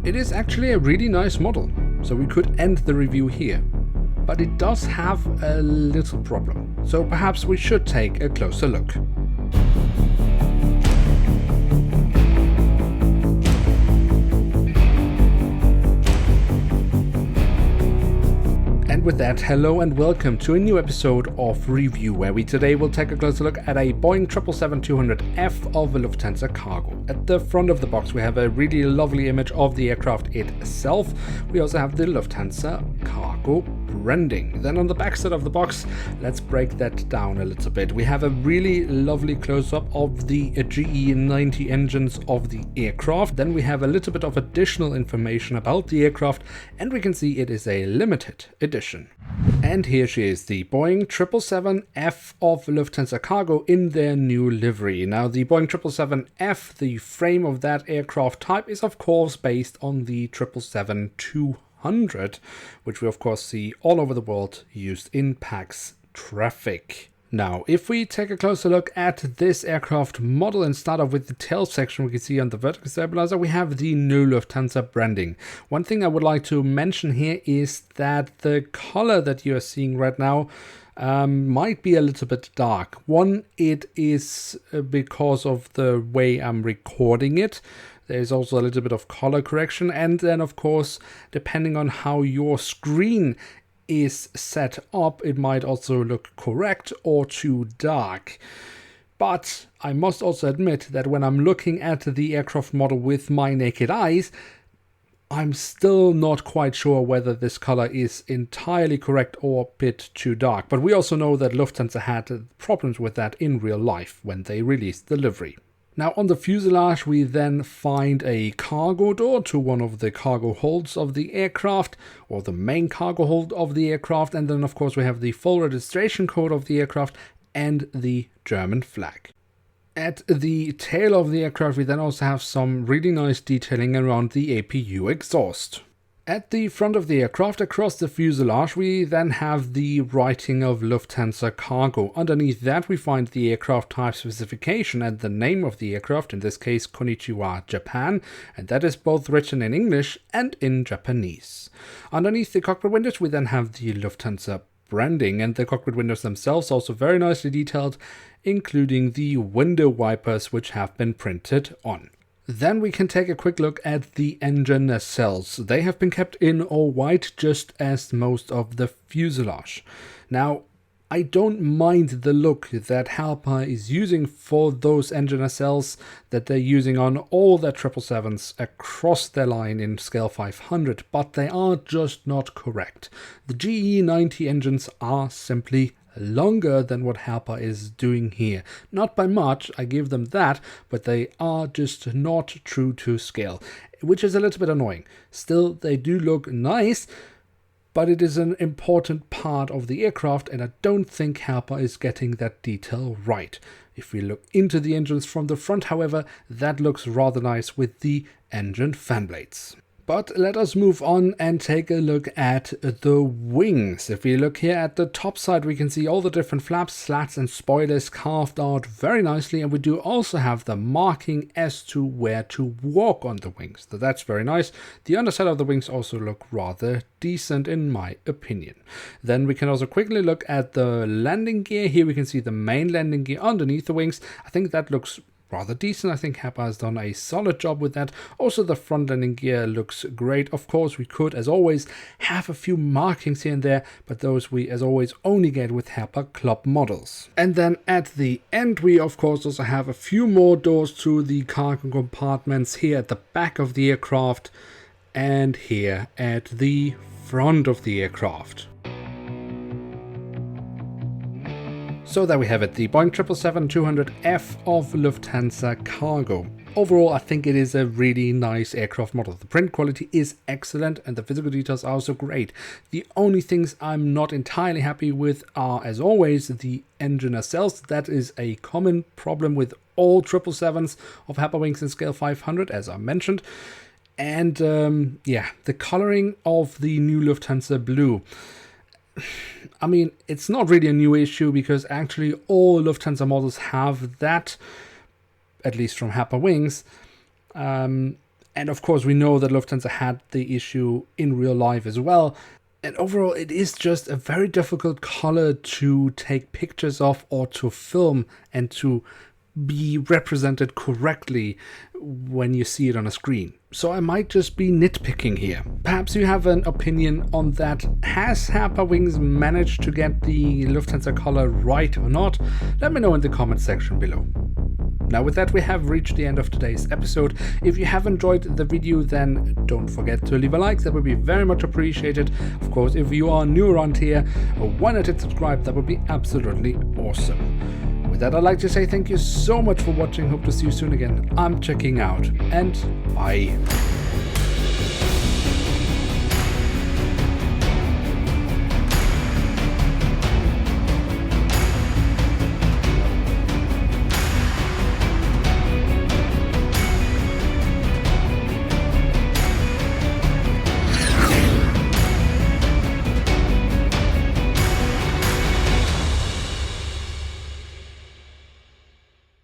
It is actually a really nice model, so we could end the review here. But it does have a little problem, so perhaps we should take a closer look. And with that, hello and welcome to a new episode of Review, where we today will take a closer look at a Boeing 777-200F of a Lufthansa Cargo. At the front of the box we have a really lovely image of the aircraft itself. We also have the Lufthansa Cargo branding. Then on the back side of the box, let's break that down a little bit. We have a really lovely close-up of the GE90 engines of the aircraft. Then we have a little bit of additional information about the aircraft, and we can see it is a limited edition. And here she is, the Boeing 777F of Lufthansa Cargo in their new livery. Now, the Boeing 777F, the frame of that aircraft type, is of course based on the 777-200, which we of course see all over the world used in PAX traffic. Now, if we take a closer look at this aircraft model and start off with the tail section, we can see on the vertical stabilizer we have the new Lufthansa branding. One thing I would like to mention here is that the color that you are seeing right now might be a little bit dark. One, it is because of the way I'm recording it. There's also a little bit of color correction, and then of course, depending on how your screen is set up, it might also look correct or too dark. But I must also admit that when I'm looking at the aircraft model with my naked eyes, I'm still not quite sure whether this color is entirely correct or a bit too dark. But we also know that Lufthansa had problems with that in real life when they released the livery. Now, on the fuselage we then find a cargo door to one of the cargo holds of the aircraft, or the main cargo hold of the aircraft, and then of course we have the full registration code of the aircraft and the German flag. At the tail of the aircraft we then also have some really nice detailing around the APU exhaust. At the front of the aircraft, across the fuselage, we then have the writing of Lufthansa Cargo. Underneath that we find the aircraft type specification and the name of the aircraft, in this case Konnichiwa Japan, and that is both written in English and in Japanese. Underneath the cockpit windows we then have the Lufthansa branding, and the cockpit windows themselves also very nicely detailed, including the window wipers which have been printed on. Then we can take a quick look at the engine nacelles. They have been kept in all white, just as most of the fuselage. Now, I don't mind the look that Herpa is using for those engine nacelles that they're using on all their 777s across their line in scale 500, but they are just not correct. The GE90 engines are simply longer than what Herpa is doing here. Not by much, I give them that, but they are just not true to scale, which is a little bit annoying. Still, they do look nice, but it is an important part of the aircraft, and I don't think Herpa is getting that detail right. If we look into the engines from the front, however, that looks rather nice with the engine fan blades. But let us move on and take a look at the wings. If we look here at the top side, we can see all the different flaps, slats and spoilers carved out very nicely, and we do also have the marking as to where to walk on the wings. So that's very nice. The underside of the wings also look rather decent in my opinion. Then we can also quickly look at the landing gear. Here we can see the main landing gear underneath the wings. I think that looks rather decent. I think Herpa has done a solid job with that. Also, the front landing gear looks great. Of course, we could, as always, have a few markings here and there, but those we, as always, only get with Herpa Club models. And then at the end, we, of course, also have a few more doors to the cargo compartments here at the back of the aircraft and here at the front of the aircraft. So there we have it, the Boeing 777-200F of Lufthansa Cargo. Overall, I think it is a really nice aircraft model. The print quality is excellent and the physical details are also great. The only things I'm not entirely happy with are, as always, the engine nacelles. That is a common problem with all 777s of Herpa Wings in scale 500, as I mentioned. And the coloring of the new Lufthansa blue. I mean, it's not really a new issue because actually all Lufthansa models have that, at least from Herpa Wings. And of course, we know that Lufthansa had the issue in real life as well. And overall, it is just a very difficult color to take pictures of or to film and to be represented correctly when you see it on a screen. So I might just be nitpicking here. Perhaps you have an opinion on that. Has Herpa Wings managed to get the Lufthansa color right or not? Let me know in the comment section below. Now with that, we have reached the end of today's episode. If you have enjoyed the video, then don't forget to leave a like. That would be very much appreciated. Of course, if you are new around here, why not hit subscribe? That would be absolutely awesome. With that, I'd like to say thank you so much for watching. Hope to see you soon again. I'm checking out, and bye.